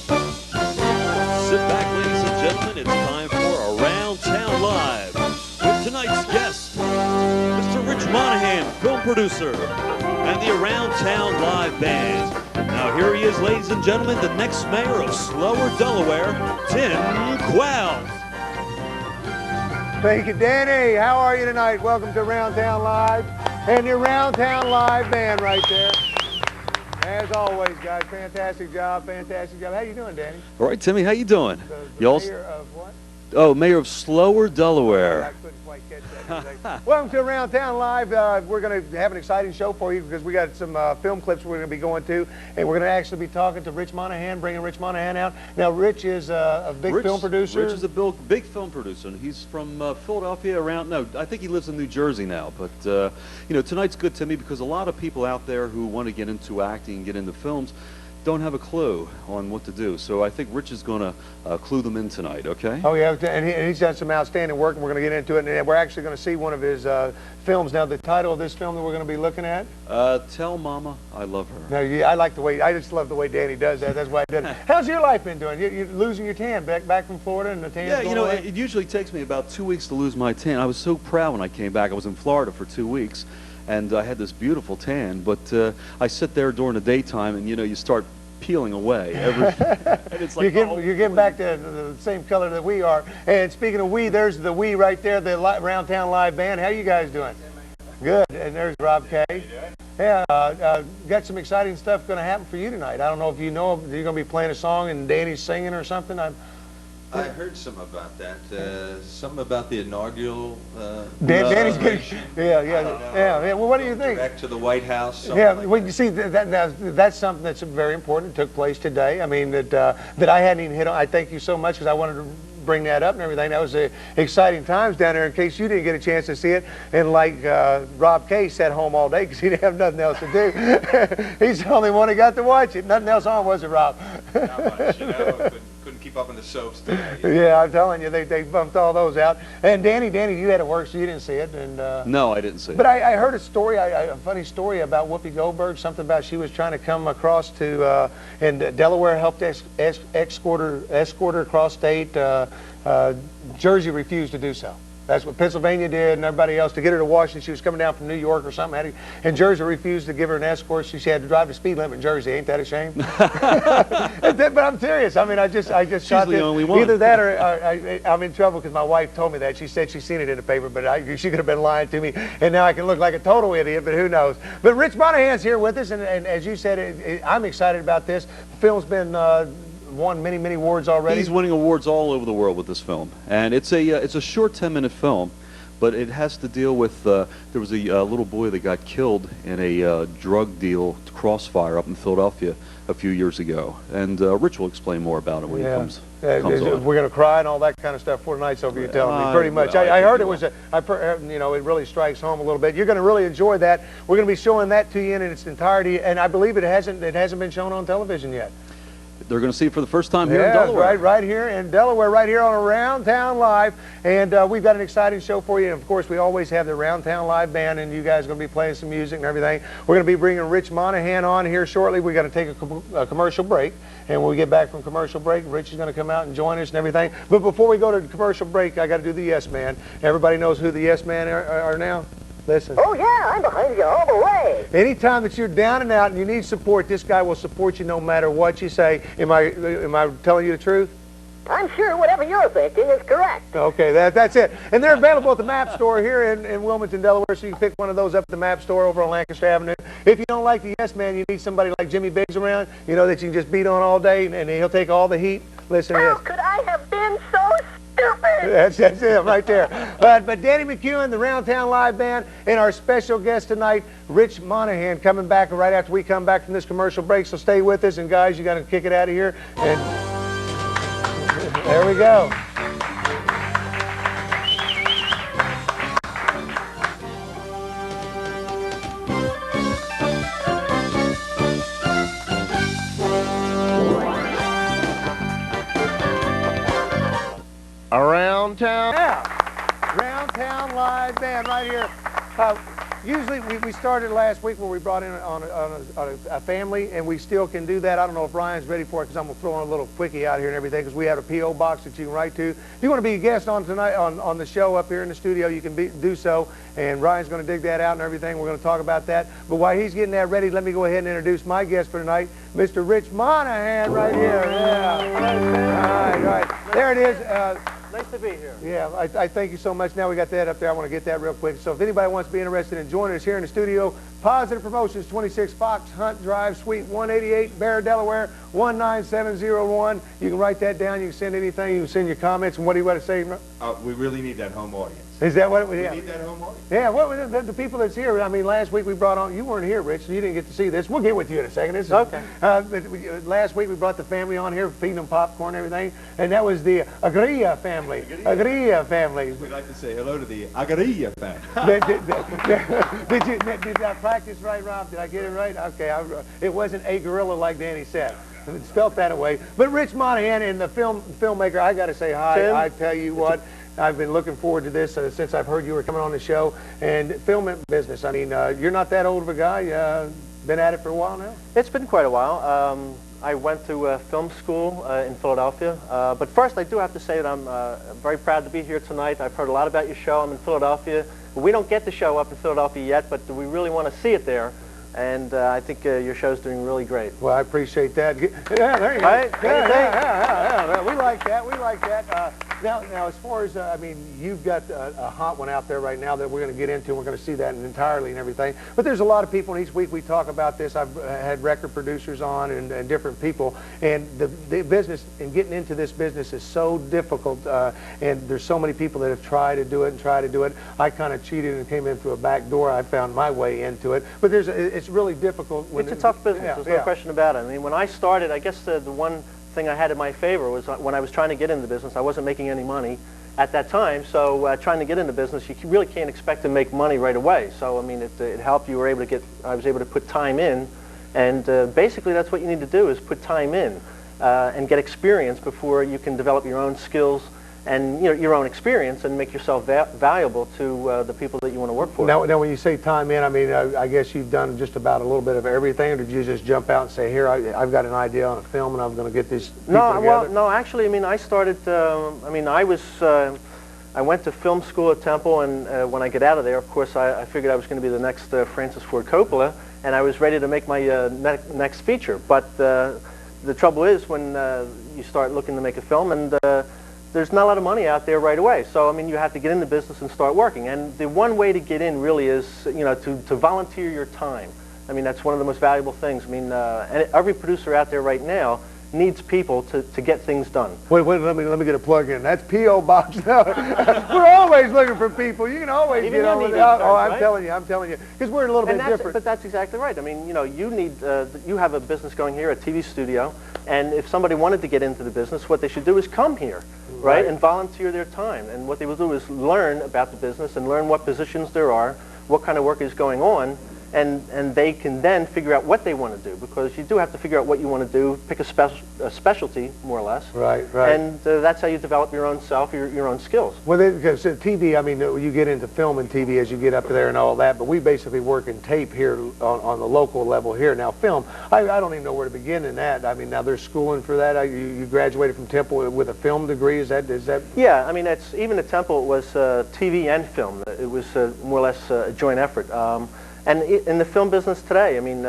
Sit back, ladies and gentlemen. It's time for Around Town Live with tonight's guest, Mr. Rich Monahan, film producer, and the Around Town Live Band. Now here he is, ladies and gentlemen, the next mayor of Slower, Delaware, Tim Qualls. Thank you, Danny. How are you tonight? Welcome to Around Town Live and the Around Town Live Band right there. As always, guys, fantastic job, fantastic job. How you doing, Danny? All right, Timmy, how you doing? The mayor of what? Oh, mayor of Slower, Delaware. I couldn't quite catch that. Welcome to Around Town Live. We're going to have an exciting show for you because we got some film clips we're going to be going to, and we're going to actually be talking to Rich Monahan, bringing Rich Monahan out. Now, Rich is a big film producer. Rich is a big film producer, and he's from Philadelphia. I think he lives in New Jersey now. But you know, tonight's good to me because a lot of people out there who want to get into acting and get into films don't have a clue on what to do. So I think Rich is going to clue them in tonight, okay? Oh, yeah, and he's done some outstanding work, and we're going to get into it. And we're actually going to see one of his films. Now, the title of this film that we're going to be looking at? Tell Mama I Love Her. Now, I like the way, I just love the way Danny does that. That's why I did it. How's your life been doing? You're losing your tan back from Florida, and the tan's Yeah, you know, away? it usually takes me about 2 weeks to lose my tan. I was so proud when I came back. I was in Florida for 2 weeks, and I had this beautiful tan. But I sit there during the daytime, and, you know, you start peeling away. And it's like, you're getting back to the same color that we are. And speaking of we, there's the we right there, the Around Town Live Band. How you guys doing? Good. And there's Rob K. Yeah, got some exciting stuff going to happen for you tonight. I don't know if you know you're going to be playing a song and Danny's singing or something. I heard some about that. Something about the inaugural. Danny's getting. Yeah. Well, what do you think? Back to the White House. Yeah. Like well, you see, that's something that's very important. It took place today. I mean, that I hadn't even hit on. I thank you so much because I wanted to bring that up and everything. That was exciting times down there in case you didn't get a chance to see it. And like Rob K sat home all day because he didn't have nothing else to do. He's the only one who got to watch it. Nothing else on, was it, Rob? Not much, you know. Couldn't keep up in the soaps today. Yeah, I'm telling you, they bumped all those out. And Danny, you had to work, so you didn't see it. And no, I didn't see it. But I heard a story, a funny story about Whoopi Goldberg. Something about she was trying to come across to, and Delaware helped escort her across state. Jersey refused to do so. That's what Pennsylvania did and everybody else to get her to Washington. She was coming down from New York or something, and Jersey refused to give her an escort. She had to drive the speed limit in Jersey. Ain't that a shame? But I'm serious. I mean, I just She's shot the this. only one. Either that or I'm in trouble because my wife told me that. She said she's seen it in the paper, but she could have been lying to me, and now I can look like a total idiot. But who knows? But Rich Monahan's here with us, and as you said, I'm excited about this. The film's been won many awards already. He's winning awards all over the world with this film, and it's a short 10-minute film, but it has to deal with there was a little boy that got killed in a drug deal crossfire up in Philadelphia a few years ago, and Rich will explain more about it when he comes on. We're going to cry and all that kind of stuff for tonight, so you're telling me pretty much. I heard it was you know, it really strikes home a little bit. You're going to really enjoy that. We're going to be showing that to you in its entirety, and I believe it hasn't been shown on television yet. They're going to see it for the first time here in Delaware. Right here in Delaware, right here on Around Town Live. And we've got an exciting show for you. And of course, we always have the Around Town Live Band, and you guys are going to be playing some music and everything. We're going to be bringing Rich Monahan on here shortly. We're going to take a commercial break. And when we get back from commercial break, Rich is going to come out and join us and everything. But before we go to the commercial break, I got to do the Yes Man. Everybody knows who the Yes Man are now? Listen. Oh, yeah, I'm behind you all the way. Anytime that you're down and out and you need support, this guy will support you no matter what you say. Am I telling you the truth? I'm sure whatever you're thinking is correct. Okay, that's it. And they're available at the Map Store here in Wilmington, Delaware, so you can pick one of those up at the Map Store over on Lancaster Avenue. If you don't like the Yes Man, you need somebody like Jimmy Biggs around, you know, that you can just beat on all day, and he'll take all the heat. Listen to How this. could I have been so stupid? That's it right there. But Danny McEwen, the Round Town Live Band, and our special guest tonight, Rich Monahan, coming back right after we come back from this commercial break. So stay with us, and guys, you got to kick it out of here. And there we go. Around Town. Yeah. Round Town Live Band right here. Usually we started last week where we brought in on a family, and we still can do that. I don't know if Ryan's ready for it because I'm going to throw in a little quickie out here and everything because we have a P.O. box that you can write to. If you want to be a guest on tonight on the show up here in the studio, you can do so, and Ryan's going to dig that out and everything. We're going to talk about that. But while he's getting that ready, let me go ahead and introduce my guest for tonight, Mr. Rich Monahan right here. Yeah. All right. There it is. Nice to be here. Yeah, I thank you so much. Now we got that up there. I want to get that real quick. So if anybody wants to be interested in joining us here in the studio, Positive Promotions, 26 Fox Hunt Drive, Suite 188, Bear, Delaware, 19701. You can write that down. You can send anything. You can send your comments. And what do you want to say? We really need that home audience. Is that what it was? We Yeah. need that home audience. Yeah, what the people that's here, I mean, last week we brought on, you weren't here, Rich, so you didn't get to see this. We'll get with you in a second. This is, okay. Last week we brought the family on here, feeding them popcorn and everything, and that was the Agria family. Agria family. We'd like to say hello to the Agarilla family. Did I practice right, Rob? Did I get it right? Okay, it wasn't a gorilla like Danny said. It's spelt that way. But Rich Monahan and the filmmaker, I got to say hi. Tim? I tell you what, I've been looking forward to this since I've heard you were coming on the show. And film business, I mean, you're not that old of a guy. Been at it for a while now? It's been quite a while. I went to film school in Philadelphia. But first, I do have to say that I'm very proud to be here tonight. I've heard a lot about your show. I'm in Philadelphia. We don't get the show up in Philadelphia yet, but we really want to see it there. And I think your show's doing really great. Well, I appreciate that. Yeah, there you go. Right? Yeah. We like that. We like that. Now, as far as, I mean, you've got a hot one out there right now that we're going to get into. We're going to see that entirely and everything. But there's a lot of people, and each week we talk about this. I've had record producers on and different people. And the business, and getting into this business is so difficult. And there's so many people that have tried to do it. I kind of cheated and came in through a back door. I found my way into it. But it's really difficult. It's a tough business. There's no question about it. I mean, when I started, I guess the one thing I had in my favor was when I was trying to get into the business, I wasn't making any money at that time. So trying to get into business, you really can't expect to make money right away. So I mean, it helped. I was able to put time in, and basically that's what you need to do is put time in and get experience before you can develop your own skills and your own experience and make yourself valuable to the people that you want to work for. Now, when you say time in, I mean, I guess you've done just about a little bit of everything, or did you just jump out and say, here, I've got an idea on a film and I'm going to get these people together? Well, no, actually, I mean, I started, I went to film school at Temple, and when I get out of there, of course, I figured I was going to be the next Francis Ford Coppola, and I was ready to make my next feature. But the trouble is when you start looking to make a film, and there's not a lot of money out there right away. So, I mean, you have to get in the business and start working. And the one way to get in really is, to volunteer your time. I mean, that's one of the most valuable things. I mean, and every producer out there right now needs people to get things done. Wait, let me get a plug in. That's P.O. Box. We're always looking for people. You can always Even get on with it. Oh, I'm telling you. Because we're a little bit different. But that's exactly right. I mean, you have a business going here, a TV studio, and if somebody wanted to get into the business, what they should do is come here, right? And volunteer their time. And what they will do is learn about the business and learn what positions there are, what kind of work is going on, and they can then figure out what they want to do, because you do have to figure out what you want to do, pick a specialty, more or less. Right. And that's how you develop your own self, your own skills. Well, because TV, I mean, you get into film and TV as you get up there and all that, but we basically work in tape here on the local level here. Now, film, I don't even know where to begin in that. I mean, now there's schooling for that. You graduated from Temple with a film degree. Is that? Yeah, I mean, even at Temple, it was TV and film. It was more or less a joint effort. And in the film business today, I mean,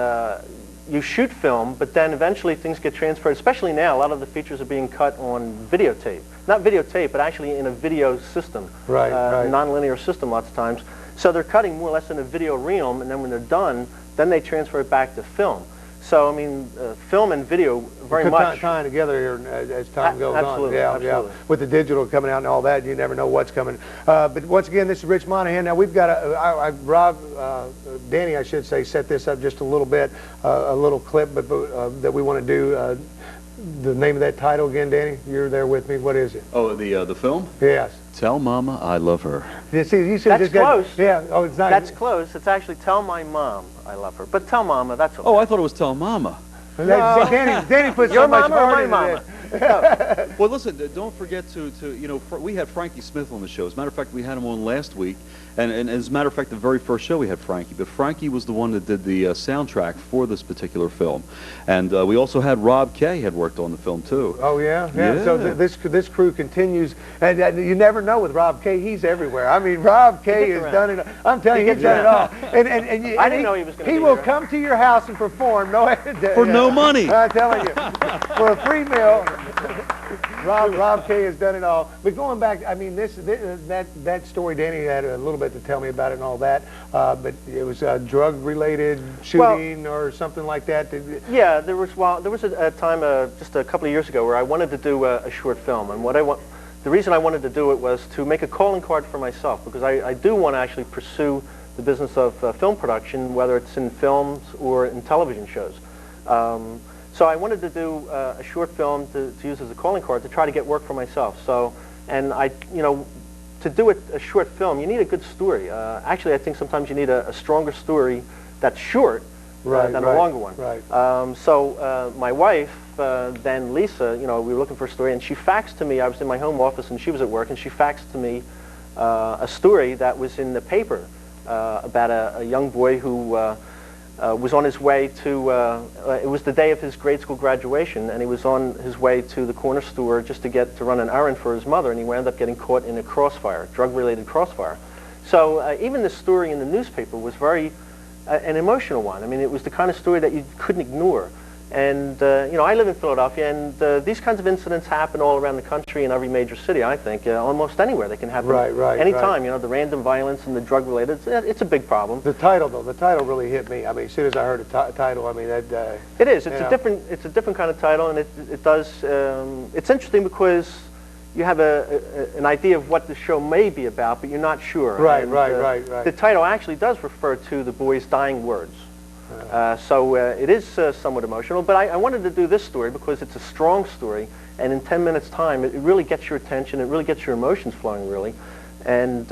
you shoot film, but then eventually things get transferred, especially now. A lot of the features are being cut on videotape. Not videotape, but actually in a video system. Right. Non-linear system lots of times. So they're cutting more or less in a video realm, and then when they're done, then they transfer it back to film. So, I mean, film and video very much tying together here as time goes absolutely, on. Absolutely. With the digital coming out and all that, you never know what's coming. But once again, this is Rich Monahan. Now, we've got Danny, I should say, set this up just a little bit, a little clip that we want to do. The name of that title again, Danny? You're there with me. What is it? Oh, the film? Yes. Tell Mama I Love Her. You see, you that's close. Yeah. Oh, it's not. That's close. It's actually Tell My Mom I Love Her. But Tell Mama, that's okay. Oh, I thought it was Tell Mama. No. Danny put Your so much mama or heart my into mama? this. Well, listen, don't forget to you know, we had Frankie Smith on the show. As a matter of fact, we had him on last week, and as a matter of fact, the very first show we had Frankie, but Frankie was the one that did the soundtrack for this particular film. And we also had Rob Kay had worked on the film, too. Oh, yeah? Yeah. So this crew continues, and you never know with Rob Kay, he's everywhere. I mean, Rob Kay has done it. I'm telling you, he's done it all. And I didn't know he was going to be He will there. come to your house and perform. For no money. I'm telling you. For a free meal. Rob Kay has done it all. But going back, I mean, that story, Danny had a little bit to tell me about it and all that. But it was a drug-related shooting or something like that. Yeah, there was a time just a couple of years ago where I wanted to do a short film, and the reason I wanted to do it was to make a calling card for myself, because I do want to actually pursue the business of film production, whether it's in films or in television shows. So I wanted to do a short film to use as a calling card to try to get work for myself. So, and to do a short film, you need a good story. Actually, I think sometimes you need a stronger story that's short than a longer one. Right. So my wife, then Lisa, we were looking for a story, and she faxed to me. I was in my home office, and she was at work, and she faxed to me a story that was in the paper about a young boy who was on his way to, it was the day of his grade school graduation, and he was on his way to the corner store just to run an errand for his mother, and he wound up getting caught in a crossfire, drug-related crossfire. So even the story in the newspaper was very an emotional one. I mean, it was the kind of story that you couldn't ignore. And, I live in Philadelphia, and these kinds of incidents happen all around the country in every major city, I think. Almost anywhere they can happen anytime. The random violence and the drug-related, it's a big problem. The title, though, the title really hit me. I mean, as soon as I heard the title, I mean, that... It is. It's a different kind of title, and it does... it's interesting because you have an idea of what the show may be about, but you're not sure. Right. The title actually does refer to the boy's dying words. So it is somewhat emotional, but I wanted to do this story because it's a strong story, and in 10 minutes' time, it really gets your attention, it really gets your emotions flowing, really. And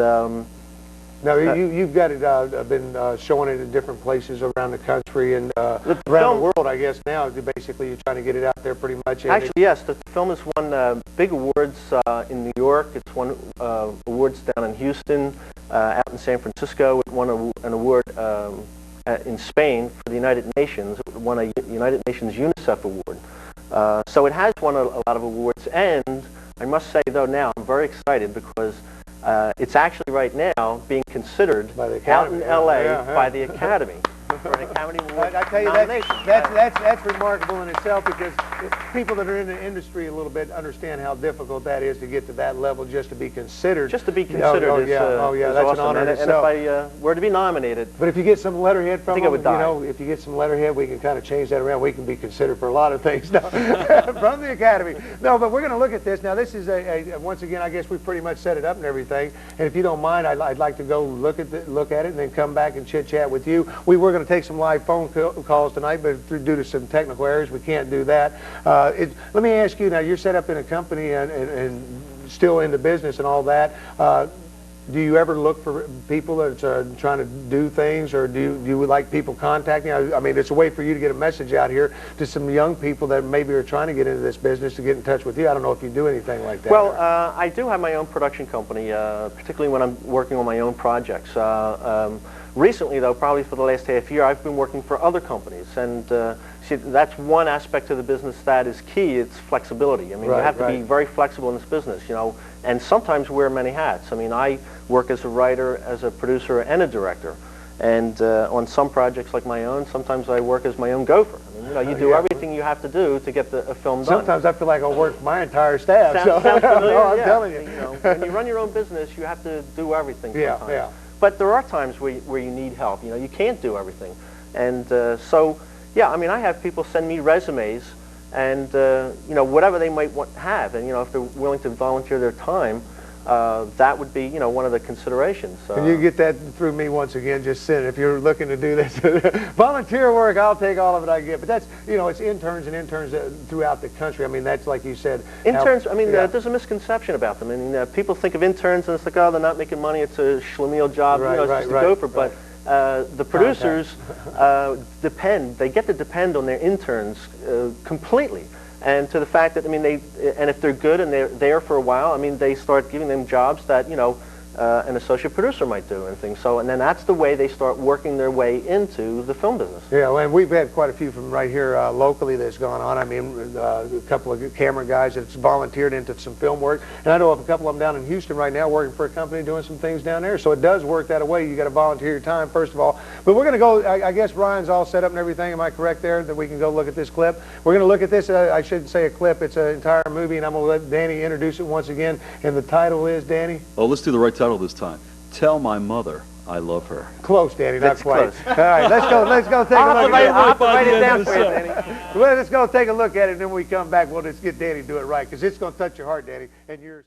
now you've got it been showing it in different places around the country and around the world, I guess. Now, basically, you're trying to get it out there pretty much. Actually, yes, the film has won big awards in New York. It's won awards down in Houston, out in San Francisco. It won an award in Spain for the United Nations. It won a United Nations UNICEF award. So it has won a lot of awards, and I must say, though, now I'm very excited because it's actually right now being considered out in L.A. by the Academy for an Academy Award I tell you, nomination. that's remarkable in itself, because people that are in the industry a little bit understand how difficult that is to get to that level just to be considered. Just to be considered is that's awesome. an honor in and itself. if I were to be nominated, But if you get some letterhead from I think I would die. if you get some letterhead, we can kind of change that around. We can be considered for a lot of things now from the Academy. No, but we're going to look at this. Now, this is once again, I guess we pretty much set it up and everything. And if you don't mind, I'd like to go look at it and then come back and chit-chat with you. We were going to take some live phone calls tonight, but due to some technical errors, we can't do that. Let me ask you, now, you're set up in a company and still in the business and all that. Do you ever look for people that are trying to do things, or do you like people contacting you? I mean, it's a way for you to get a message out here to some young people that maybe are trying to get into this business to get in touch with you. I don't know if you do anything like that. Well, I do have my own production company, particularly when I'm working on my own projects. Recently, though, probably for the last half year, I've been working for other companies, and see, that's one aspect of the business that is key. It's flexibility. I mean, you have to be very flexible in this business, and sometimes wear many hats. I mean, I work as a writer, as a producer, and a director. And on some projects like my own, sometimes I work as my own gopher. I mean, you do everything you have to do to get a film done. Sometimes I feel like I work for my entire staff. Sounds familiar? I'm telling you. When you run your own business, you have to do everything sometimes. But there are times where you need help. You can't do everything. And so, yeah, I mean, I have people send me resumes and, whatever they might have. And, if they're willing to volunteer their time, that would be, one of the considerations. Can you get that through me once again? Just send it. If you're looking to do this, volunteer work, I'll take all of it I get. But that's, it's interns and interns throughout the country. I mean, that's like you said. Interns, I mean, there's a misconception about them. I mean, people think of interns and it's like, oh, they're not making money. It's a schlemiel job. It's just a gopher. But the producers depend. They get to depend on their interns completely. and to the fact that, I mean, and if they're good and they're there for a while, I mean, they start giving them jobs that, you know, an associate producer might do and things. So, and then that's the way they start working their way into the film business. Yeah, and we've had quite a few from right here locally that's gone on. I mean, a couple of camera guys that's volunteered into some film work. And I know of a couple of them down in Houston right now working for a company doing some things down there. So it does work that way. You got to volunteer your time, first of all. But we're going to go, I guess Ryan's all set up and everything. Am I correct there that we can go look at this clip? We're going to look at this. I shouldn't say a clip. It's an entire movie, and I'm going to let Danny introduce it once again. And the title is, Danny? Oh, let's do the right title this time. Tell My Mother I Love Her. Close, Danny, not That's quite. close. All right, let's go take a look at it. I'll have to write it down for you, Danny. Well, let's go take a look at it, and then when we come back, we'll just get Danny to do it right, because it's going to touch your heart, Danny, and yours.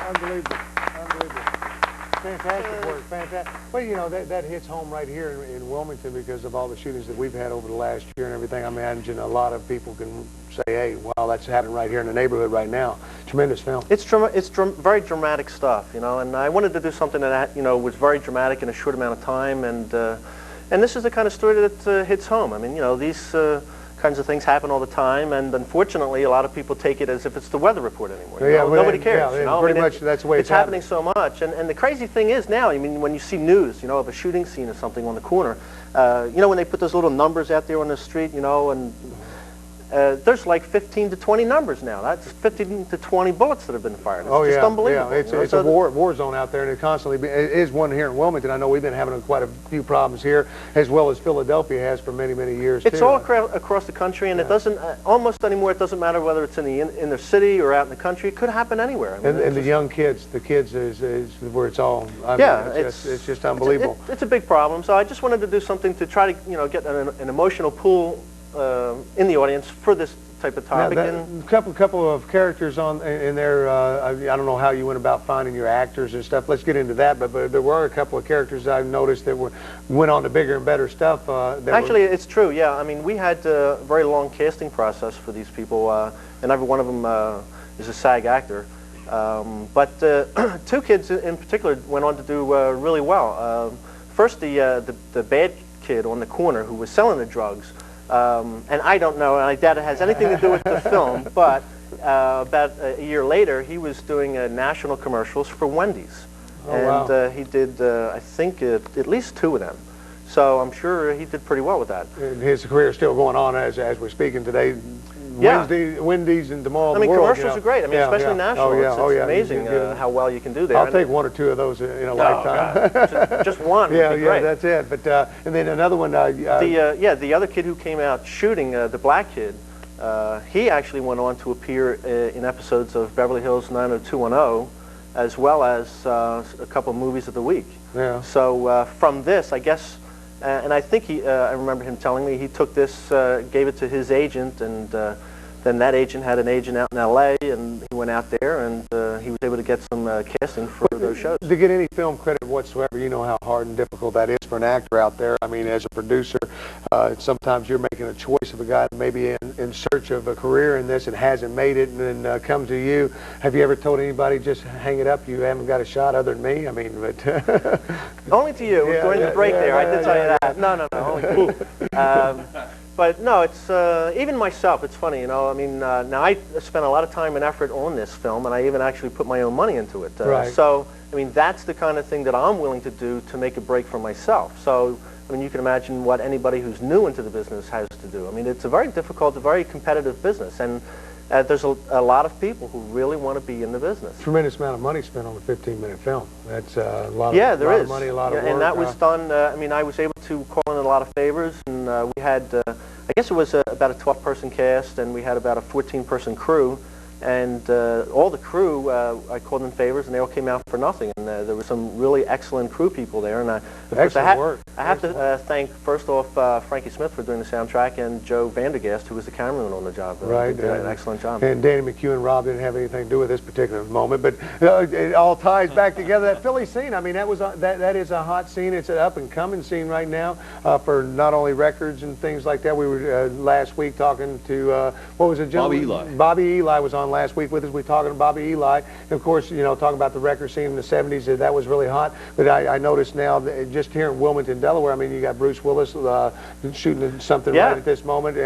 Unbelievable. Unbelievable. Fantastic work, fantastic. Well, you know, that hits home right here in Wilmington because of all the shootings that we've had over the last year and everything. I imagine a lot of people can say, hey, well, that's happening right here in the neighborhood right now. Tremendous film. It's very dramatic stuff, you know, and I wanted to do something that, you know, was very dramatic in a short amount of time, and this is the kind of story that hits home. I mean, you know, these kinds of things happen all the time, and unfortunately, a lot of people take it as if it's the weather report anymore. You know? Nobody cares. Yeah, you know? pretty much that's the way it's happening so much. And the crazy thing is now, I mean, when you see news, you know, of a shooting scene or something on the corner, you know, when they put those little numbers out there on the street, you know, and there's like 15 to 20 numbers now. That's 15 to 20 bullets that have been fired. It's just unbelievable. Yeah, it's a war zone out there, and it constantly it is one here in Wilmington. I know we've been having quite a few problems here, as well as Philadelphia has for many, many years. It's all across the country, and it doesn't almost anymore. It doesn't matter whether it's in the inner city or out in the country. It could happen anywhere. I mean, and the young kids, is where it's all. I mean, it's just unbelievable. It's a big problem. So I just wanted to do something to try to, you know, get an emotional pull in the audience for this type of topic. Couple of characters in there. I don't know how you went about finding your actors and stuff. Let's get into that. But there were a couple of characters I noticed that went on to bigger and better stuff. Actually, it's true. Yeah, I mean, we had a very long casting process for these people, and every one of them is a SAG actor. But two kids in particular went on to do really well. First, the bad kid on the corner who was selling the drugs. And I don't know, and I doubt it has anything to do with the film, but about a year later, he was doing national commercials for Wendy's. Wow. He did, I think, at least 2 of them. So I'm sure he did pretty well with that. And his career is still going on as we're speaking today. Yeah. Wendy's and tomorrow. I mean, world, commercials are great. I mean, especially national. It's amazing how well you can do there. I'll take 1 or 2 of those in a lifetime. just one. Yeah, would be great. That's it. But and then another one. The other kid who came out shooting, the black kid, he actually went on to appear in episodes of Beverly Hills 90210, as well as a couple of movies of the week. Yeah. So from this, I guess. And I think I remember him telling me he took this, gave it to his agent, and then that agent had an agent out in L.A., and he went out there, and he was able to get some casting for those shows. To get any film credit whatsoever, you know how hard and difficult that is for an actor out there. I mean, as a producer, sometimes you're making a choice of a guy that may be in search of a career in this and hasn't made it, and then comes to you. Have you ever told anybody, just hang it up, you haven't got a shot other than me? I mean, but... Only to you. During the break there, I did tell you that. No, only but no, it's even myself. It's funny, you know. I mean, now I spent a lot of time and effort on this film, and I even actually put my own money into it. Right. So, I mean, that's the kind of thing that I'm willing to do to make a break for myself. So, I mean, you can imagine what anybody who's new into the business has to do. I mean, it's a very difficult, a very competitive business, and there's a lot of people who really want to be in the business. Tremendous amount of money spent on a 15-minute film. That's a lot of money, a lot of work. And that was done, I mean, I was able to call in a lot of favors, and we had, I guess it was about a 12-person cast, and we had about a 14-person crew. And all the crew, I called in favors, and they all came out for nothing. And there were some really excellent crew people there. And I have to thank, first off, Frankie Smith for doing the soundtrack, and Joe Vandergast, who was the cameraman on the job. Right. Did an excellent job. And Danny McHugh and Rob didn't have anything to do with this particular moment, but it all ties back together. That Philly scene, I mean, that is a hot scene. It's an up-and-coming scene right now for not only records and things like that. We were last week talking to, what was it, gentleman? Bobby Eli. Bobby Eli was on last week with us. We were talking to Bobby Eli. And of course, you know, talking about the record scene in the 70s, that was really hot. But I noticed now, that just here in Wilmington, Delaware, I mean, you got Bruce Willis shooting something right at this moment.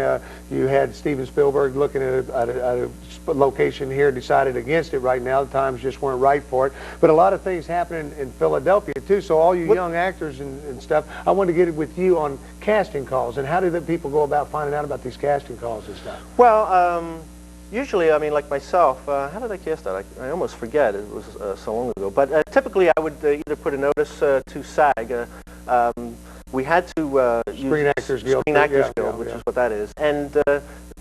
You had Steven Spielberg looking at a location here, decided against it right now. The times just weren't right for it. But a lot of things happening in Philadelphia, too. So all you young actors and stuff, I wanted to get it with you on casting calls. And how do the people go about finding out about these casting calls and stuff? Well, usually, I mean, like myself, how did I cast that? I almost forget. It was so long ago. But typically, I would either put a notice to SAG. We had to use Screen Actors Guild, which is what that is. And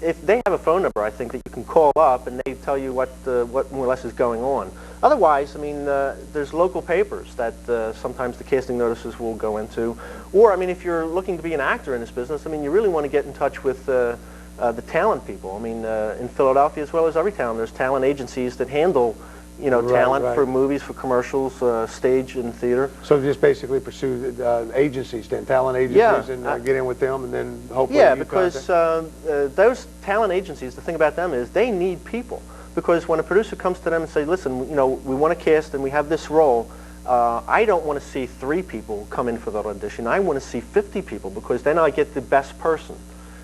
if they have a phone number, I think that you can call up and they tell you what more or less is going on. Otherwise, I mean, there's local papers that sometimes the casting notices will go into. Or, I mean, if you're looking to be an actor in this business, I mean, you really want to get in touch with the talent people. I mean, in Philadelphia as well as every town, there's talent agencies that handle you know, Right, talent right. for movies, for commercials, stage and theater. So just basically pursue agencies then, talent agencies, Yeah, and get in with them, and then hopefully Yeah, you because contact- those talent agencies, the thing about them is they need people. Because when a producer comes to them and say, listen, you know, we want to cast and we have this role, I don't want to see 3 people come in for that audition. I want to see 50 people because then I get the best person.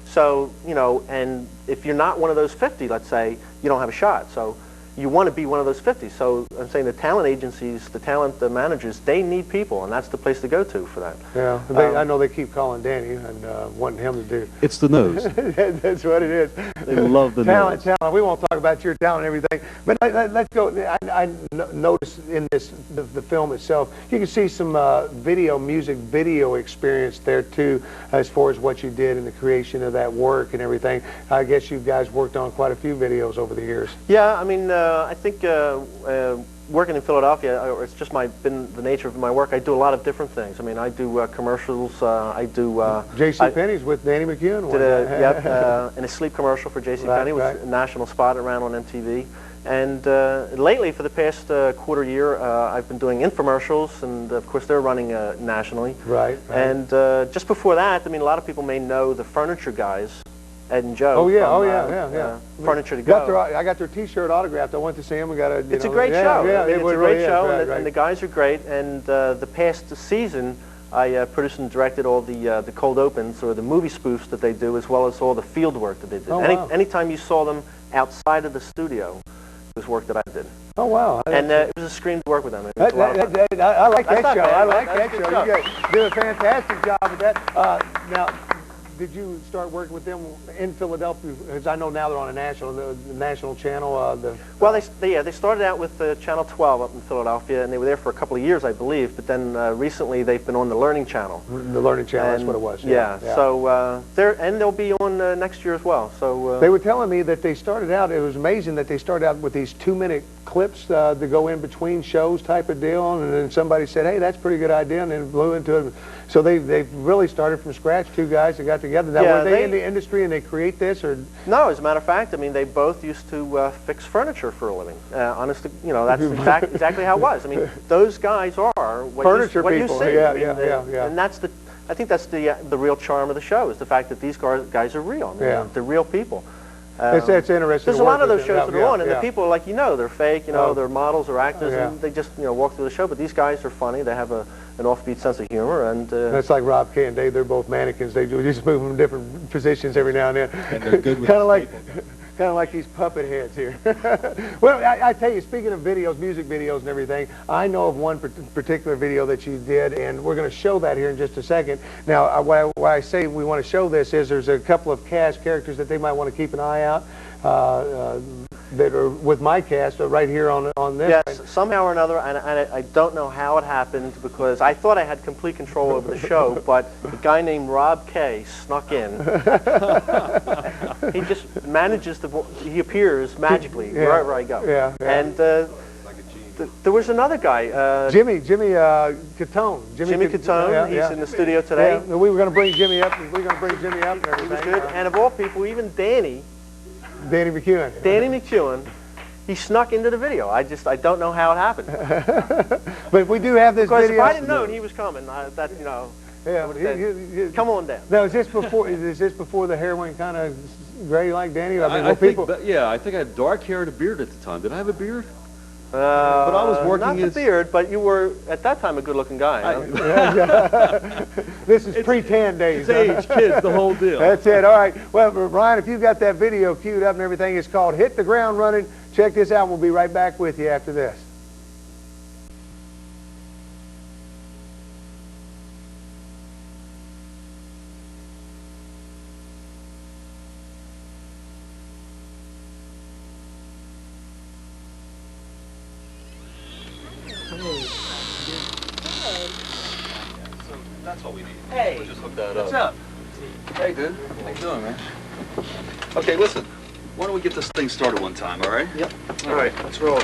So, you know, and if you're not one of those 50, let's say, you don't have a shot. So you want to be one of those 50. So I'm saying the talent agencies, the managers, they need people, and that's the place to go to for that. Yeah, I know they keep calling Danny and wanting him to do. It's the nose. That's what it is. They love the talent, nose. talent. We won't talk about your talent and everything, but let's go. I noticed in the film itself, you can see some music video experience there too, as far as what you did in the creation of that work and everything. I guess you guys worked on quite a few videos over the years. Yeah, I mean, I think working in Philadelphia, it's just been the nature of my work. I do a lot of different things. I mean, I do commercials. I do. J.C. Penney's with Danny McEwen. Did in a sleep commercial for J.C. Penney. It was a national spot around on MTV. And lately, for the past quarter year, I've been doing infomercials, and of course they're running nationally. Right. And just before that, I mean, a lot of people may know the furniture guys. Ed and Joe. Oh yeah, from, yeah. Furniture to Go. I got their T-shirt autographed. I went to see them. We got a. It's a great show. Yeah, I mean, it's a great show, and the right. guys are great. And the past season, I produced and directed all the cold opens or the movie spoofs that they do, as well as all the field work that they did. Oh, wow. Anytime you saw them outside of the studio, it was work that I did. Oh wow! And it was a scream to work with them. It was a lot of fun. I like that That's show. not bad. I like That's that a good show. show. You guys do a fantastic job with that. Now, did you start working with them in Philadelphia? Because I know now they're on the national channel. Well, they started out with Channel 12 up in Philadelphia, and they were there for a couple of years, I believe. But then recently, they've been on the Learning Channel. The Learning Channel, that's what it was. Yeah. So they'll be on next year as well. So they were telling me that they started out. It was amazing that they started out with these 2-minute clips to go in between shows, type of deal. And then somebody said, "Hey, that's a pretty good idea," and then blew into it. So they really started from scratch. 2 guys that got together. Now, were they in the industry and they create this, or no? As a matter of fact, I mean, they both used to fix furniture for a living. Honestly, you know, that's exactly how it was. I mean, those guys are what furniture what people. You see. Yeah, I mean, yeah. And I think that's the real charm of the show, is the fact that these guys are real. I mean, they're real people. It's interesting. There's a lot of those shows that are on, and the yeah. people, like, they're fake, they're models or actors, and they just, walk through the show. But these guys are funny. They have an offbeat sense of humor, and that's like Rob Kay and Dave. They're both mannequins. They just move them in different positions every now and then. And they're good with kind of like these puppet heads here. Well, I tell you, speaking of videos, music videos and everything, I know of one particular video that you did, and we're going to show that here in just a second. Now, why I say we want to show this is there's a couple of cast characters that they might want to keep an eye out that are with my cast right here on this. Yes, somehow or another, and I don't know how it happened, because I thought I had complete control over the show, but a guy named Rob Kay snuck in. He just manages he appears magically wherever I go. Yeah. And there was another guy. Jimmy Katone. Jimmy Katone, he's in the studio today. Yeah, we were going to bring Jimmy up. And everything. He was good. And of all people, even Danny McEwen, he snuck into the video. I don't know how it happened. But we do have this because video. If I didn't know he was coming, come on down. Now, is this before the hair went kind of gray like Danny? I think I had dark hair and a beard at the time. Did I have a beard? But I was working not the beard, but you were at that time a good-looking guy. This is pre-tan days. It's age, kids, the whole deal. That's it. All right. Well, Ryan, if you've got that video queued up and everything, it's called "Hit the Ground Running." Check this out. We'll be right back with you after this. That's all we need. Hey, We'll just hook that what's up. up? Hey, dude. How you doing, man? Okay, listen. Why don't we get this thing started one time, all right? Yep. All right, let's roll.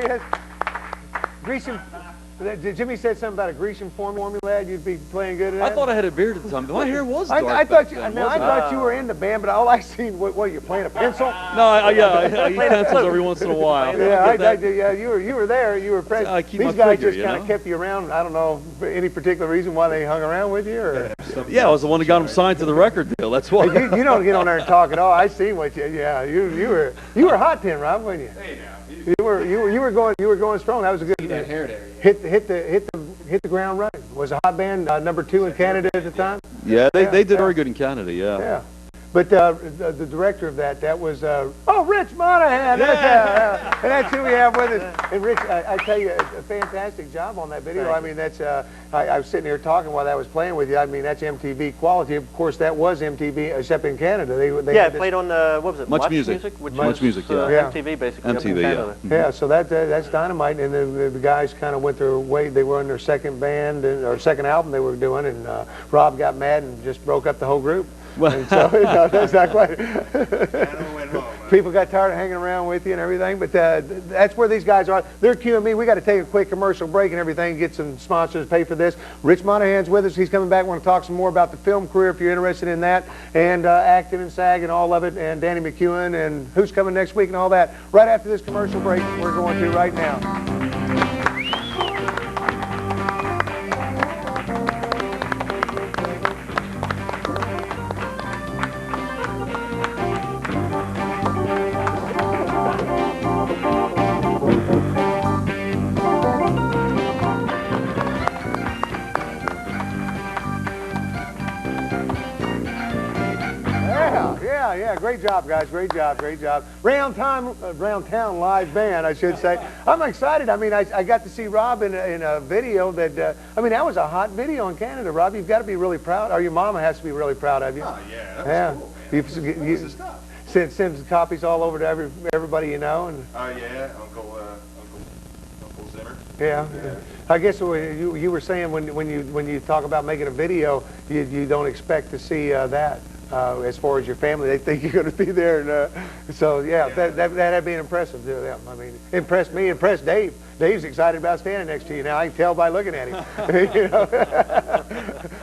is. Grecian. Jimmy said something about a Grecian formula. You'd be playing good at that. I thought I had a beard at the time. My hair was dark. I thought you. back then, Now, I thought you were in the band, but all I seen. What you playing a pencil? No, I use pencils every once in a while. Yeah, you were there. You were present. I keep These my guys figure, just kind of kept you around. I don't know any particular reason why they hung around with you, or Yeah, I was the one who got him signed to the record deal. That's why. you don't get on there and talk at all. I seen what you. Yeah, you were hot then, Rob, weren't you? Hey now. You were going strong. That was a good. That hair there. Hit the ground running. Was a hot band, #2 in Canada at the time. Yeah, they did very good in Canada. Yeah. Yeah. But the director of that was Rich Monahan. Yeah. And that's who we have with us. And Rich, I tell you, a fantastic job on that video. I mean, that's I was sitting here talking while that was playing with you. I mean, that's MTV quality. Of course, that was MTV, except in Canada. They yeah, it played on what was it? Much Music. Which Much is, Music. Yeah. MTV basically. MTV. Up in Canada. Yeah, so that's dynamite. And then the guys kind of went their way. They were on their second band or second album they were doing, and Rob got mad and just broke up the whole group. And so, that's not quite. People got tired of hanging around with you and everything, but that's where these guys are. They're cueing me. We got to take a quick commercial break and everything, get some sponsors to pay for this. Rich Monahan's with us. He's coming back. We're going to talk some more about the film career if you're interested in that, and acting and SAG and all of it, and Danny McEwen and who's coming next week and all that. Right after this commercial break, we're going to right now. Yeah, great job, guys. Great job. Round Town live band, I should say. I'm excited. I mean, I got to see Rob in a video that, I mean, that was a hot video in Canada. Rob, you've got to be really proud, or your mama has to be really proud of you. Oh, yeah, that was cool, man. You send copies all over to everybody you know. And oh, yeah, Uncle Zimmer. Yeah. I guess you were saying when you talk about making a video, you don't expect to see that. As far as your family, they think you're going to be there, and so yeah, that had been impressive to them. I mean, impressed me, impressed Dave. Dave's excited about standing next to you now. I can tell by looking at him. You know?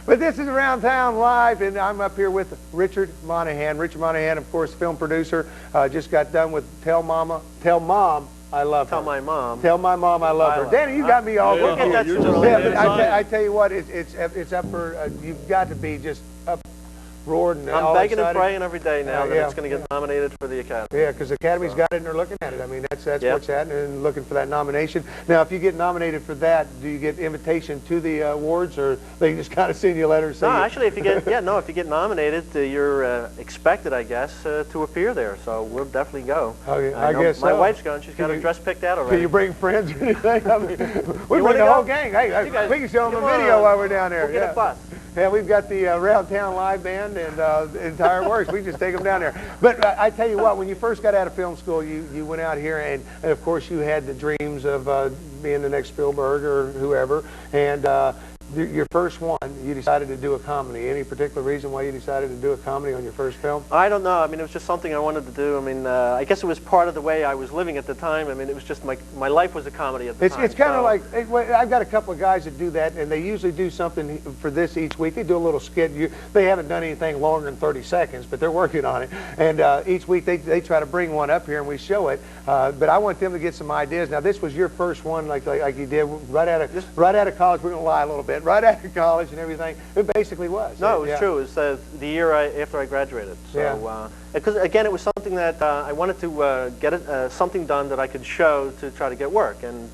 But this is Around Town Live, and I'm up here with Richard Monahan. Richard Monahan, of course, film producer. Just got done with Tell Mom I Love Her. Tell my mom. Tell my mom I love her. Danny, you got me all. We'll get that soon. But I tell you what, it's up for. You've got to be just up. Roared and I'm all begging excited. and praying every day now that it's going to get nominated for the Academy. Yeah, because the Academy's got it and they're looking at it. I mean, that's what's happening, and looking for that nomination. Now, if you get nominated for that, do you get invitation to the awards, or they just kind of send you a letter saying? No, actually, if you get nominated, you're expected, I guess, to appear there. So we'll definitely go. Oh, yeah, I guess my so. wife's going. She's got her dress picked out already. Can you bring friends or anything? I mean, we bring the whole gang. Hey, guys, we can show them a video while we're down there. We'll get a bus. Yeah, we've got the Round Town Live Band and the entire works. We just take them down there. But I tell you what, when you first got out of film school, you went out here, and of course you had the dreams of being the next Spielberg or whoever. And your first one, you decided to do a comedy. Any particular reason why you decided to do a comedy on your first film? I don't know. I mean, it was just something I wanted to do. I mean, I guess it was part of the way I was living at the time. I mean, it was just my life was a comedy at the time. It's kind of like, I've got a couple of guys that do that, and they usually do something for this each week. They do a little skit. They haven't done anything longer than 30 seconds, but they're working on it. And each week they try to bring one up here, and we show it. But I want them to get some ideas. Now, this was your first one, like you did right out of college. We're going to lie a little bit. Right out of college and everything. It basically was. No, it was true. It was the year after I graduated. So, because again, it was something that I wanted to get something done that I could show to try to get work. And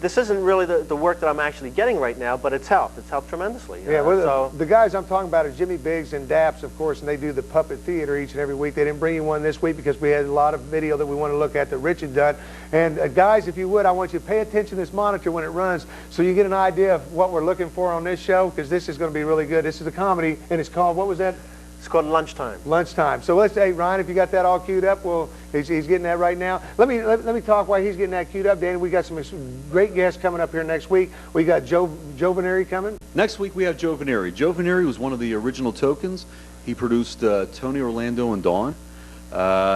this isn't really the work that I'm actually getting right now, but it's helped. It's helped tremendously. Yeah, well, the guys I'm talking about are Jimmy Biggs and Daps, of course, and they do the puppet theater each and every week. They didn't bring you one this week because we had a lot of video that we want to look at that Rich had done. And guys, if you would, I want you to pay attention to this monitor when it runs so you get an idea of what we're looking for on this show, because this is going to be really good. This is a comedy, and it's called, what was that? It's called Lunchtime. Lunchtime. So let's say, Ryan, if you got that all queued up, well, he's getting that right now. Let me talk while he's getting that queued up, Danny. We got some great guests coming up here next week. We got Joe Veneri coming. Next week we have Joe Veneri. Joe Veneri was one of the original Tokens. He produced Tony, Orlando, and Dawn.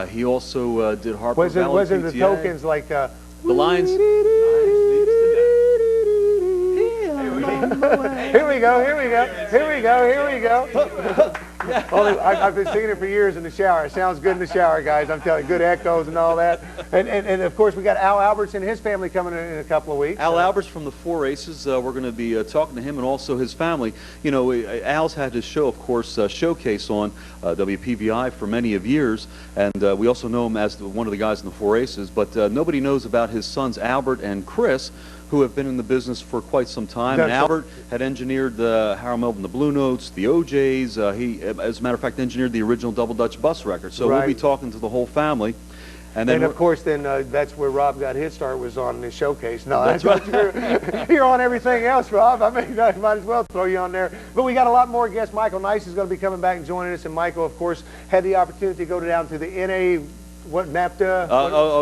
He also did Harper Valley Wasn't PTA. the Tokens like The Lions. Here we go, here we go, here we go, here we go. I've been singing it for years in the shower. It sounds good in the shower, guys. I'm telling you, good echoes and all that. And of course, we got Al Alberts and his family coming in a couple of weeks. Al Alberts from the Four Aces. We're going to be talking to him and also his family. You know, Al's had his show, of course, Showcase on WPVI for many of years, and we also know him as one of the guys in the Four Aces. But nobody knows about his sons Albert and Chris, who have been in the business for quite some time. And Albert had engineered Harold Melvin, the Blue Notes, the OJs. He, as a matter of fact, engineered the original Double Dutch Bus record. So we'll be talking to the whole family. And then, of course, then that's where Rob got his start, was on the Showcase. No, that's right. You're on everything else, Rob. I mean, I might as well throw you on there. But we got a lot more guests. Michael Knauss is going to be coming back and joining us. And Michael, of course, had the opportunity to go down to the NA. What, NAPTA?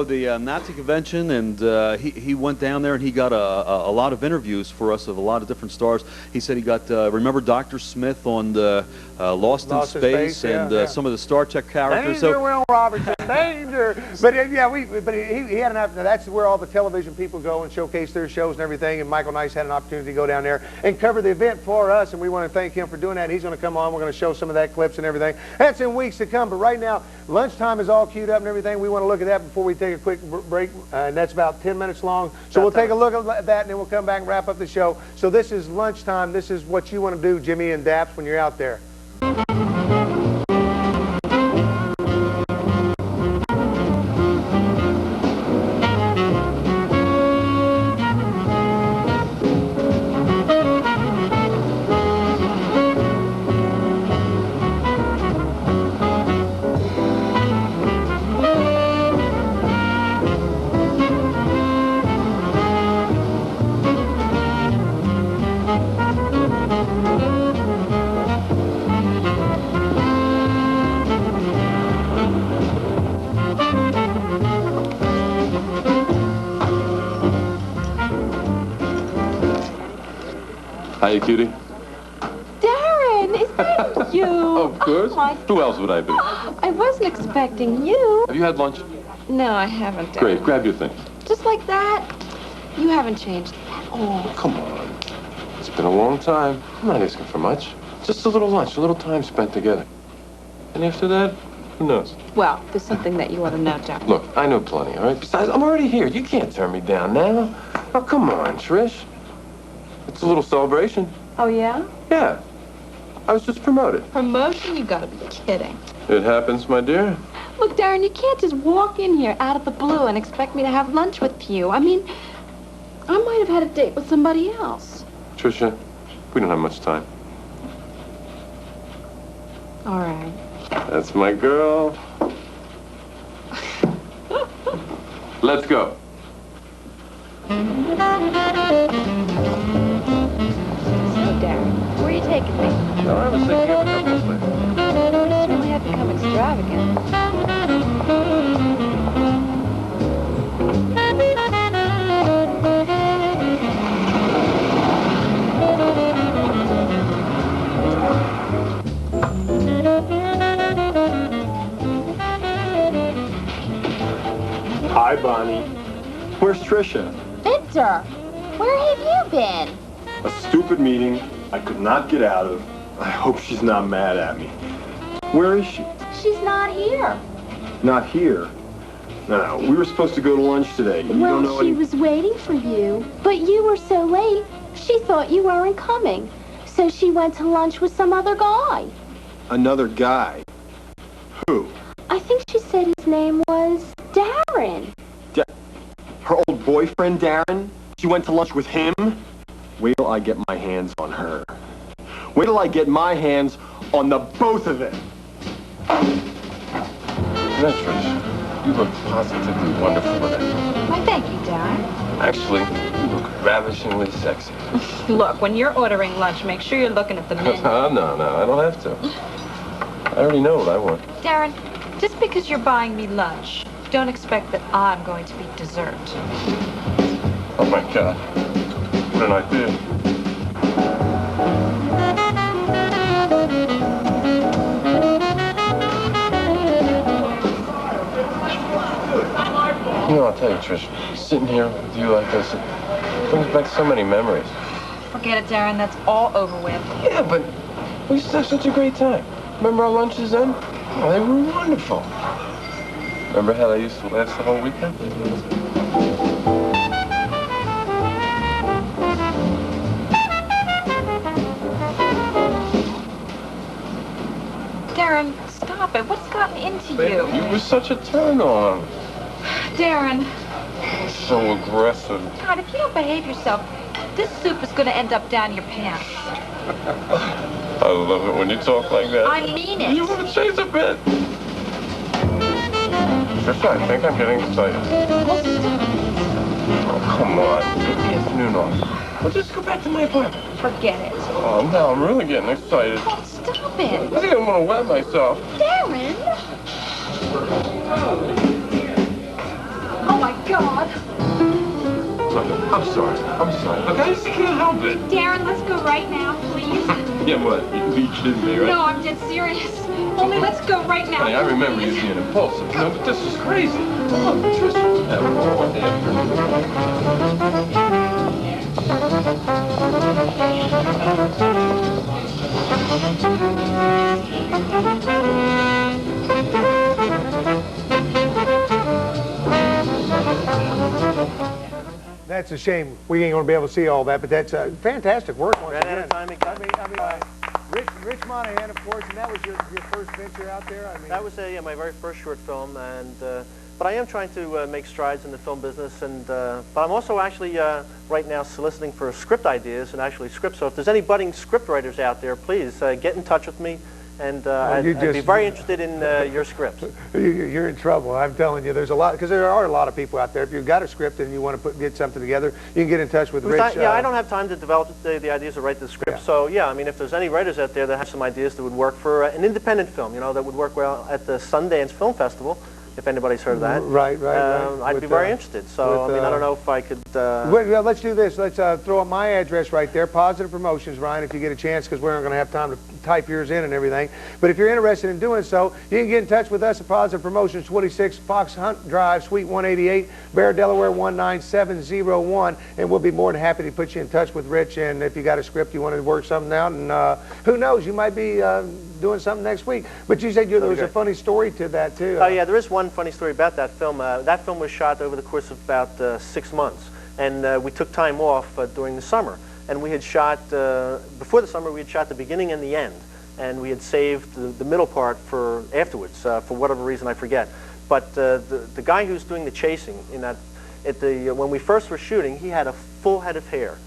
The NAPTA convention, and he went down there and he got a lot of interviews for us of a lot of different stars. He said he got, remember Dr. Smith on the Lost in Space, and some of the Star Trek characters. Danger, Will Robertson, danger! But yeah, but he had an opportunity. That's where all the television people go and showcase their shows and everything, and Michael Knauss had an opportunity to go down there and cover the event for us, and we want to thank him for doing that. He's going to come on. We're going to show some of that clips and everything. That's in weeks to come, but right now, lunchtime is all queued up and everything. We want to look at that before we take a quick break, and that's about 10 minutes long. So we'll take a look at that, and then we'll come back and wrap up the show. So this is lunchtime. This is what you want to do, Jimmy and Daps, when you're out there. Hiya, cutie. Darren, is that you? Of course. Oh, Who else would I be? I wasn't expecting you. Have you had lunch? No, I haven't, Darren. Great. Grab your things. Just like that? You haven't changed at all. Come on. It's been a long time. I'm not asking for much. Just a little lunch, a little time spent together. And after that, who knows? Well, there's something that you ought to know, Darren. Look, I know plenty, all right? Besides, I'm already here. You can't turn me down now. Oh, come on, Trish. It's a little celebration. Oh, yeah? Yeah. I was just promoted. Promotion? You gotta be kidding. It happens, my dear. Look, Darren, you can't just walk in here out of the blue and expect me to have lunch with you. I mean, I might have had a date with somebody else. Tricia, we don't have much time. All right. That's my girl. Let's go. So, Darren, where are you taking me? No, I was thinking of a couple of things. You certainly have become extravagant. Hi, Bonnie. Where's Tricia? Victor, where have you been? A stupid meeting I could not get out of. I hope she's not mad at me. Where is she? She's not here. Not here? No, we were supposed to go to lunch today. You don't know She was waiting for you, but you were so late, she thought you weren't coming. So she went to lunch with some other guy. Another guy? Who? I think she said his name was Darren. Her old boyfriend, Darren? She went to lunch with him? Wait till I get my hands on her. Wait till I get my hands on the both of them. Trish, you look positively wonderful today. Why, thank you, Darren. Actually, you look ravishingly sexy. Look, when you're ordering lunch, make sure you're looking at the menu. No, I don't have to. I already know what I want. Darren, just because you're buying me lunch, don't expect that I'm going to be dessert. Oh my God. What an idea. You know, I'll tell you, Trish, Sitting here with you like this, it brings back so many memories. Forget it, Darren. That's all over with. Yeah, but we used to have such a great time. Remember our lunches then? Oh, they were wonderful. Remember how they used to last the whole weekend? Darren, stop it. What's gotten into you? You were such a turn-on. Darren. So aggressive. God, if you don't behave yourself, this soup is going to end up down your pants. I love it when you talk like that. I mean it. You want to change a bit? Trisha, I think I'm getting excited. Oh, come on. Get the afternoon off. Well, just go back to my apartment. Forget it. Oh, now I'm really getting excited. Oh, stop it. I think I'm going to wet myself. Darren! Oh, my God. Look, I'm sorry. I'm sorry. Look, I just can't help it. Darren, let's go right now, please. Yeah, what? You kidding me, right? No, I'm dead serious. Only let's go right now. Honey, I remember you being impulsive. No, but this is crazy. Look, Trisha. Have one That's a shame. We ain't going to be able to see all that, but that's fantastic work once Ran out again. of time again. Rich Monahan, of course, and that was your first venture out there? I mean, that was yeah, my very first short film, and but I am trying to make strides in the film business, and but I'm also actually right now soliciting for script ideas and actually scripts. So if there's any budding script writers out there, please get in touch with me, and I'd be very interested in your scripts. You're in trouble. I'm telling you, there's a lot, because there are a lot of people out there. If you've got a script and you want to get something together, you can get in touch with Rich. Yeah, I don't have time to develop the ideas to write the script. Yeah. So yeah, I mean, if there's any writers out there that have some ideas that would work for an independent film, you know, that would work well at the Sundance Film Festival, if anybody's heard of that. Right. I'd be very interested. So, I mean, I don't know if I could... Well, let's do this. Let's throw up my address right there. Positive Promotions, Ryan, if you get a chance, because we're not going to have time to type yours in and everything. But if you're interested in doing so, you can get in touch with us at Positive Promotions, 26 Fox Hunt Drive, Suite 188, Bear, Delaware 19701, and we'll be more than happy to put you in touch with Rich. And if you got a script, you want to work something out, and who knows, you might be doing something next week. But you said there was a funny story to that, too. Oh, yeah, there is one funny story about that film. That film was shot over the course of about 6 months, and we took time off during the summer. And we had shot, before the summer, we had shot the beginning and the end, and we had saved the middle part for afterwards, for whatever reason, I forget. But the guy who's doing the chasing in that, when we first were shooting, he had a full head of hair.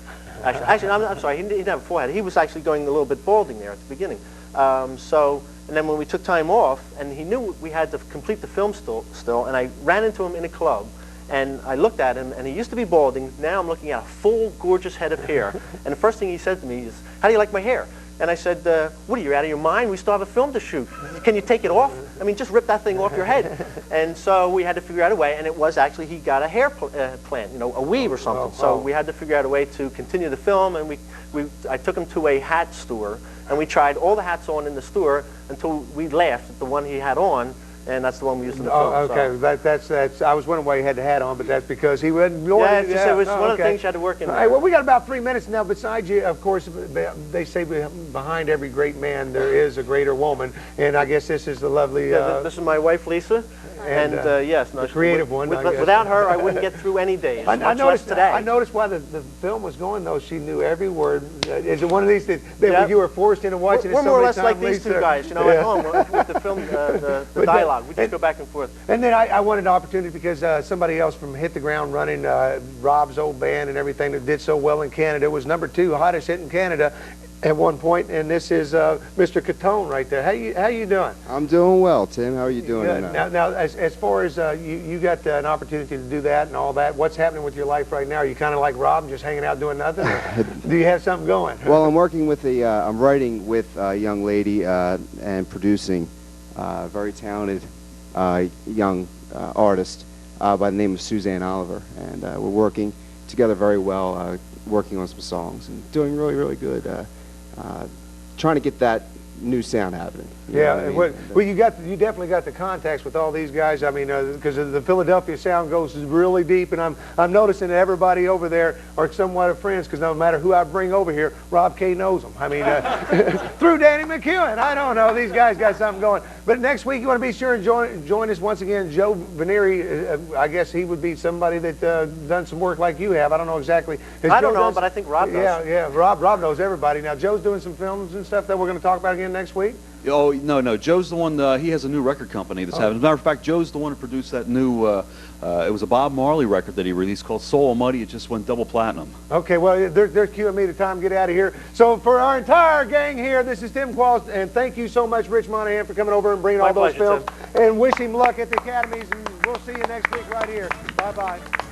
Actually, I'm sorry, he didn't have a full head. He was actually going a little bit balding there at the beginning. And then when we took time off, and he knew we had to complete the film still, and I ran into him in a club, and I looked at him, and he used to be balding. Now I'm looking at a full, gorgeous head of hair. And the first thing he said to me is, "How do you like my hair?" And I said, "What are you, out of your mind? We still have a film to shoot. Can you take it off? I mean, just rip that thing off your head." And so we had to figure out a way, and it was actually he got a hair plant, you know, a weave or something. So we had to figure out a way to continue the film, and I took him to a hat store, and we tried all the hats on in the store until we laughed at the one he had on, and that's the one we used in the film. Okay, so. that's. I was wondering why he had the hat on, but that's because he wasn't. Yeah, it was one of the things you had to work in. All right, well, we got about 3 minutes now. Besides you, of course, they say behind every great man there is a greater woman, and I guess this is the lovely. This is my wife, Lisa. And yes, no, the creative one. Without her, I wouldn't get through any days. I noticed today. I noticed while the film was going, though, she knew every word. Is it one of these that you were forced into watching? We're more or less like these two guys, you know, at home with the film, the dialogue. We just go back and forth. And then I wanted an opportunity because somebody else from Hit the Ground Running, Rob's old band and everything that did so well in Canada, was #2 hottest hit in Canada at one point, and this is Mr. Katone right there. How you doing? I'm doing well, Tim. How are you doing tonight? Now as far as you got an opportunity to do that and all that, what's happening with your life right now? Are you kind of like Rob, just hanging out doing nothing? Do you have something going? Well, I'm working with I'm writing with a young lady and producing a very talented young artist by the name of Suzanne Oliver, and we're working together very well, working on some songs and doing really, really good. Trying to get that new sound happening. Yeah, well, you definitely got the contacts with all these guys. I mean, because the Philadelphia sound goes really deep, and I'm noticing that everybody over there are somewhat of friends. Because no matter who I bring over here, Rob K knows them. I mean, through Danny McEwen. I don't know. These guys got something going. But next week you want to be sure and join us once again. Joe Vanieri, I guess he would be somebody that done some work like you have. I don't know exactly. I don't know, but I think Rob does. Yeah. Rob knows everybody. Now Joe's doing some films and stuff that we're going to talk about again next week. Oh, no. Joe's the one, he has a new record company that's having. As a matter of fact, Joe's the one who produced that new, it was a Bob Marley record that he released called Soul Almighty. It just went double platinum. Okay, well, they're cueing me the time to get out of here. So for our entire gang here, this is Tim Qualls, and thank you so much, Rich Monahan, for coming over and bringing all those films. And wish him luck at the academies, and we'll see you next week right here. Bye-bye.